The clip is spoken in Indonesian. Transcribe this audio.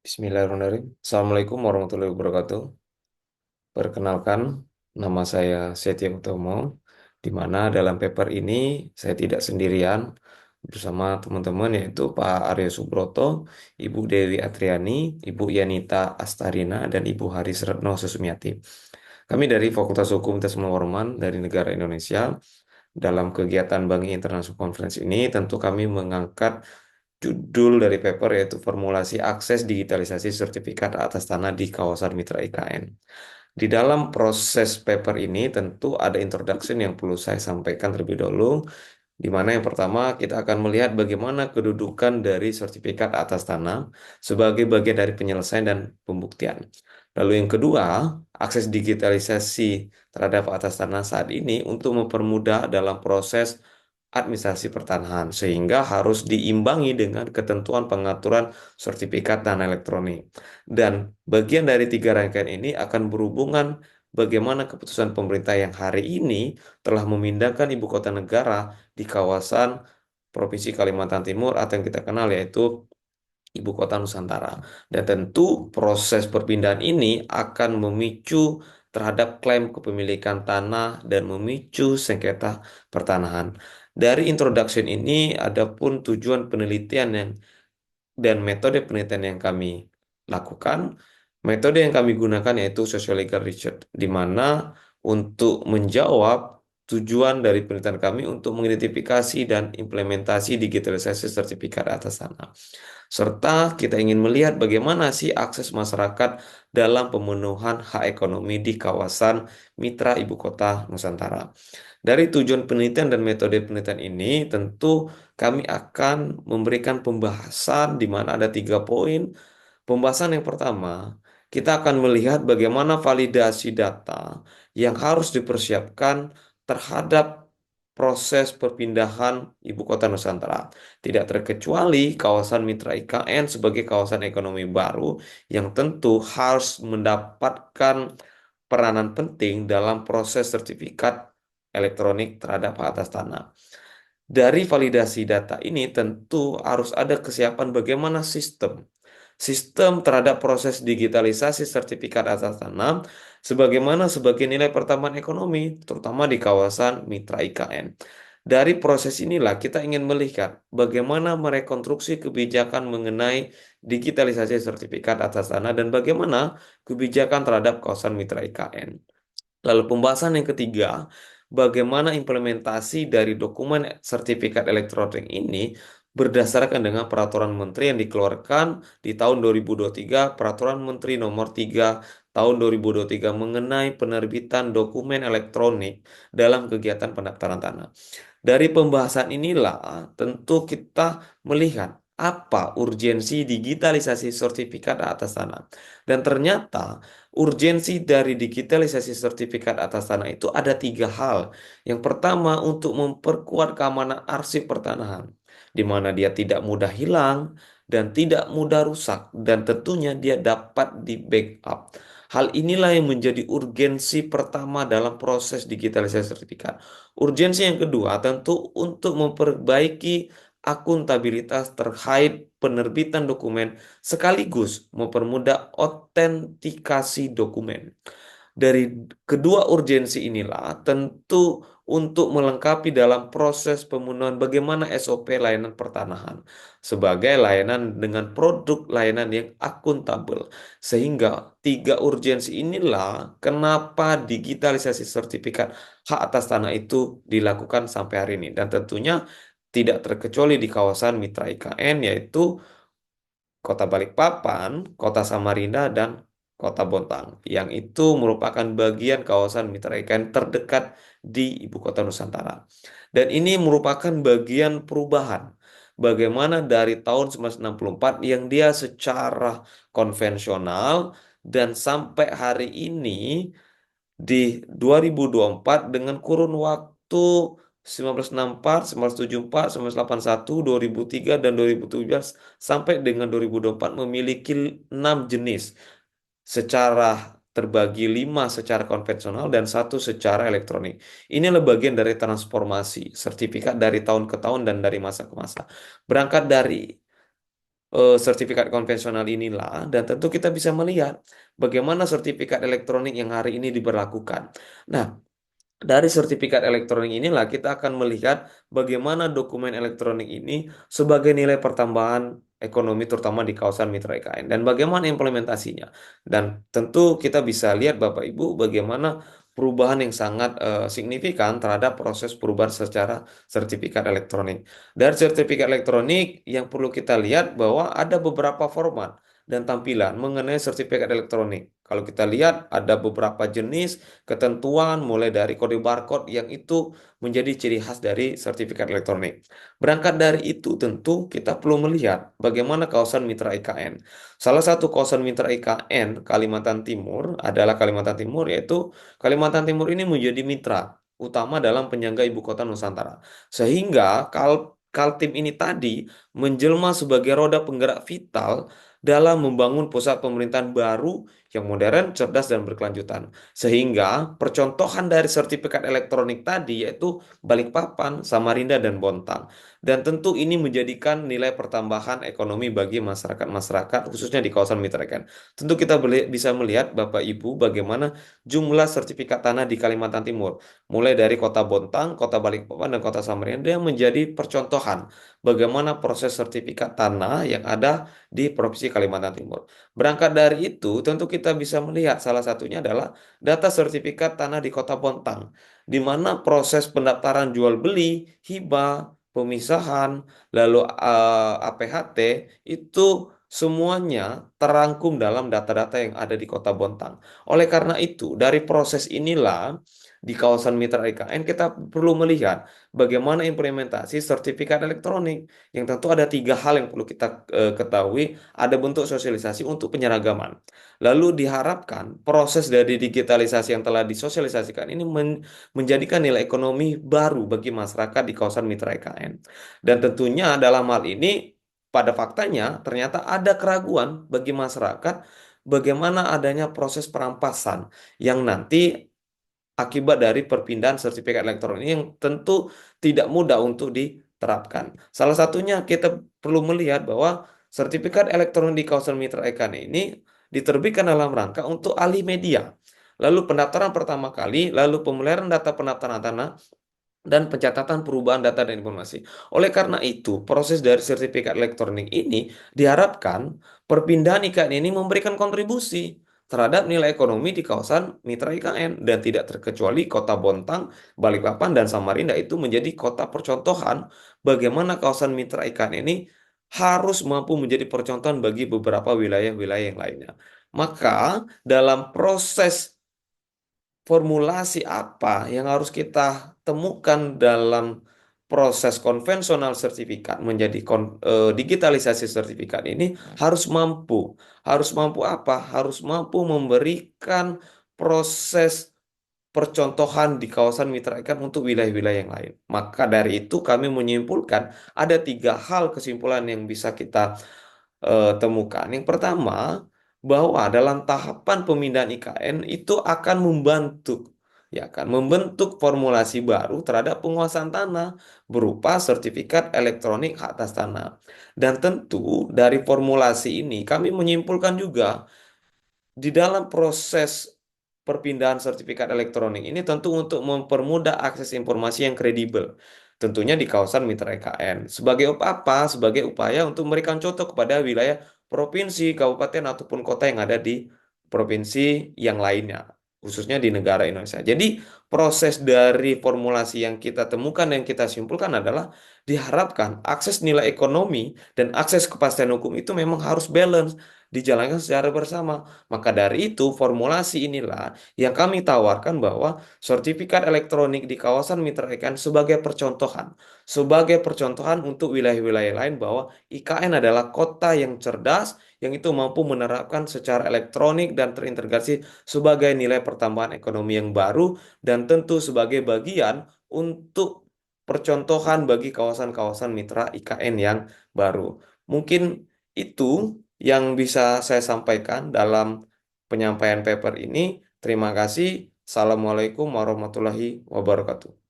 Bismillahirrahmanirrahim. Assalamualaikum warahmatullahi wabarakatuh. Perkenalkan, nama saya Setia Utomo, di mana dalam paper ini saya tidak sendirian bersama teman-teman yaitu Pak Aryo Subroto, Ibu Dewi Atriani, Ibu Yanita Astarina, dan Ibu Haris Retno Susumiati. Kami dari Fakultas Hukum Tes Warman dari negara Indonesia. Dalam kegiatan Bangi International Conference ini, tentu kami mengangkat judul dari paper yaitu Formulasi Akses Digitalisasi Sertifikat Atas Tanah di Kawasan Mitra IKN. Di dalam proses paper ini tentu ada introduction yang perlu saya sampaikan terlebih dahulu, di mana yang pertama kita akan melihat bagaimana kedudukan dari sertifikat atas tanah sebagai bagian dari penyelesaian dan pembuktian. Lalu yang kedua, akses digitalisasi terhadap atas tanah saat ini untuk mempermudah dalam proses administrasi pertanahan, sehingga harus diimbangi dengan ketentuan pengaturan sertifikat tanah elektronik. Dan bagian dari tiga rangkaian ini akan berhubungan bagaimana keputusan pemerintah yang hari ini telah memindahkan ibu kota negara di kawasan Provinsi Kalimantan Timur atau yang kita kenal yaitu Ibu Kota Nusantara. Dan tentu proses perpindahan ini akan memicu terhadap klaim kepemilikan tanah dan memicu sengketa pertanahan. Dari introduction ini ada pun tujuan penelitian dan metode penelitian yang kami lakukan. Metode yang kami gunakan yaitu sociological research, di mana untuk menjawab tujuan dari penelitian kami untuk mengidentifikasi dan implementasi digitalisasi sertifikat atas tanah. Serta kita ingin melihat bagaimana sih akses masyarakat dalam pemenuhan hak ekonomi di kawasan mitra ibu kota Nusantara. Dari tujuan penelitian dan metode penelitian ini, tentu kami akan memberikan pembahasan di mana ada 3 poin. Pembahasan yang pertama, kita akan melihat bagaimana validasi data yang harus dipersiapkan terhadap proses perpindahan ibu kota Nusantara. Tidak terkecuali kawasan Mitra IKN sebagai kawasan ekonomi baru yang tentu harus mendapatkan peranan penting dalam proses sertifikat elektronik terhadap hak atas tanah. Dari validasi data ini tentu harus ada kesiapan bagaimana sistem terhadap proses digitalisasi sertifikat atas tanah sebagaimana sebagai nilai pertambahan ekonomi, terutama di kawasan Mitra IKN. Dari proses inilah kita ingin melihat bagaimana merekonstruksi kebijakan mengenai digitalisasi sertifikat atas tanah dan bagaimana kebijakan terhadap kawasan Mitra IKN. Lalu pembahasan yang ketiga, bagaimana implementasi dari dokumen sertifikat elektronik ini berdasarkan dengan peraturan menteri yang dikeluarkan di tahun 2023, Peraturan Menteri Nomor 3 tahun 2023 mengenai penerbitan dokumen elektronik dalam kegiatan pendaftaran tanah. Dari pembahasan inilah tentu kita melihat apa urgensi digitalisasi sertifikat atas tanah. Dan ternyata urgensi dari digitalisasi sertifikat atas tanah itu ada 3 hal. Yang pertama untuk memperkuat keamanan arsip pertanahan, di mana dia tidak mudah hilang dan tidak mudah rusak, dan tentunya dia dapat di backup. Hal inilah yang menjadi urgensi pertama dalam proses digitalisasi sertifikat. Urgensi yang kedua tentu untuk memperbaiki akuntabilitas terkait penerbitan dokumen sekaligus mempermudah autentikasi dokumen. Dari kedua urgensi inilah tentu untuk melengkapi dalam proses pemenuhan bagaimana SOP layanan pertanahan sebagai layanan dengan produk layanan yang akuntabel. Sehingga 3 urgensi inilah kenapa digitalisasi sertifikat hak atas tanah itu dilakukan sampai hari ini. Dan tentunya tidak terkecuali di kawasan Mitra IKN yaitu Kota Balikpapan, Kota Samarinda, dan Kota Bontang, yang itu merupakan bagian kawasan mitra ikan terdekat di Ibu Kota Nusantara. Dan ini merupakan bagian perubahan. Bagaimana dari tahun 1964 yang dia secara konvensional dan sampai hari ini di 2024 dengan kurun waktu 1964, 1974, 1981, 2003, dan 2017 sampai dengan 2024 memiliki 6 jenis secara terbagi 5 secara konvensional dan 1 secara elektronik. Ini adalah bagian dari transformasi sertifikat dari tahun ke tahun dan dari masa ke masa. Berangkat dari sertifikat konvensional inilah, dan tentu kita bisa melihat bagaimana sertifikat elektronik yang hari ini diberlakukan. Nah, dari sertifikat elektronik inilah kita akan melihat bagaimana dokumen elektronik ini sebagai nilai pertambahan ekonomi terutama di kawasan mitra IKN dan bagaimana implementasinya. Dan tentu kita bisa lihat Bapak Ibu bagaimana perubahan yang sangat signifikan terhadap proses perubahan secara sertifikat elektronik. Dari sertifikat elektronik yang perlu kita lihat bahwa ada beberapa format dan tampilan mengenai sertifikat elektronik. Kalau kita lihat ada beberapa jenis ketentuan mulai dari kode barcode yang itu menjadi ciri khas dari sertifikat elektronik. Berangkat dari itu, tentu kita perlu melihat bagaimana kawasan mitra IKN. Salah satu kawasan mitra IKN Kalimantan Timur adalah Kalimantan Timur, yaitu Kalimantan Timur ini menjadi mitra utama dalam penyangga ibu kota Nusantara. Sehingga Kaltim ini tadi menjelma sebagai roda penggerak vital dalam membangun pusat pemerintahan baru yang modern, cerdas, dan berkelanjutan. Sehingga percontohan dari sertifikat elektronik tadi yaitu Balikpapan, Samarinda, dan Bontang. Dan tentu ini menjadikan nilai pertambahan ekonomi bagi masyarakat-masyarakat khususnya di kawasan Mitra Ikan. Tentu kita bisa melihat Bapak Ibu bagaimana jumlah sertifikat tanah di Kalimantan Timur. Mulai dari kota Bontang, kota Balikpapan, dan kota Samarinda yang menjadi percontohan bagaimana proses sertifikat tanah yang ada di Provinsi Kalimantan Timur. Berangkat dari itu, tentu kita bisa melihat salah satunya adalah data sertifikat tanah di Kota Bontang, di mana proses pendaftaran jual beli, hibah, pemisahan, lalu APHT itu semuanya terangkum dalam data-data yang ada di Kota Bontang. Oleh karena itu, dari proses inilah di kawasan Mitra IKN kita perlu melihat bagaimana implementasi sertifikat elektronik yang tentu ada tiga hal yang perlu kita ketahui, ada bentuk sosialisasi untuk penyeragaman. Lalu diharapkan proses dari digitalisasi yang telah disosialisasikan ini menjadikan nilai ekonomi baru bagi masyarakat di kawasan Mitra IKN. Dan tentunya dalam hal ini pada faktanya ternyata ada keraguan bagi masyarakat bagaimana adanya proses perampasan yang nanti akibat dari perpindahan sertifikat elektronik ini yang tentu tidak mudah untuk diterapkan. Salah satunya kita perlu melihat bahwa sertifikat elektronik di kawasan mitra ikan ini diterbitkan dalam rangka untuk alih media. Lalu pendaftaran pertama kali, lalu pemeliharaan data pendaftaran tanah, dan pencatatan perubahan data dan informasi. Oleh karena itu, proses dari sertifikat elektronik ini diharapkan perpindahan IKN ini memberikan kontribusi terhadap nilai ekonomi di kawasan mitra IKN dan tidak terkecuali Kota Bontang, Balikpapan, dan Samarinda itu menjadi kota percontohan bagaimana kawasan mitra IKN ini harus mampu menjadi percontohan bagi beberapa wilayah-wilayah yang lainnya. Maka dalam proses formulasi apa yang harus kita temukan dalam proses konvensional sertifikat menjadi digitalisasi sertifikat ini harus mampu apa? Harus mampu memberikan proses percontohan di kawasan mitra ikan untuk wilayah-wilayah yang lain. Maka dari itu kami menyimpulkan ada tiga hal kesimpulan yang bisa kita temukan. Yang pertama, bahwa dalam tahapan pemindahan IKN itu akan membentuk formulasi baru terhadap penguasaan tanah berupa sertifikat elektronik hak atas tanah. Dan tentu dari formulasi ini kami menyimpulkan juga di dalam proses perpindahan sertifikat elektronik ini tentu untuk mempermudah akses informasi yang kredibel, tentunya di kawasan mitra IKN. Sebagai apa? Sebagai upaya untuk memberikan contoh kepada wilayah provinsi, kabupaten ataupun kota yang ada di provinsi yang lainnya, khususnya di negara Indonesia. Jadi proses dari formulasi yang kita temukan dan kita simpulkan adalah diharapkan akses nilai ekonomi dan akses kepastian hukum itu memang harus balance, dijalankan secara bersama. Maka dari itu, formulasi inilah yang kami tawarkan bahwa sertifikat elektronik di kawasan mitra ikan sebagai percontohan untuk wilayah-wilayah lain bahwa IKN adalah kota yang cerdas, yang itu mampu menerapkan secara elektronik dan terintegrasi sebagai nilai pertambahan ekonomi yang baru dan tentu sebagai bagian untuk percontohan bagi kawasan-kawasan mitra IKN yang baru. Mungkin itu yang bisa saya sampaikan dalam penyampaian paper ini. Terima kasih. Assalamualaikum warahmatullahi wabarakatuh.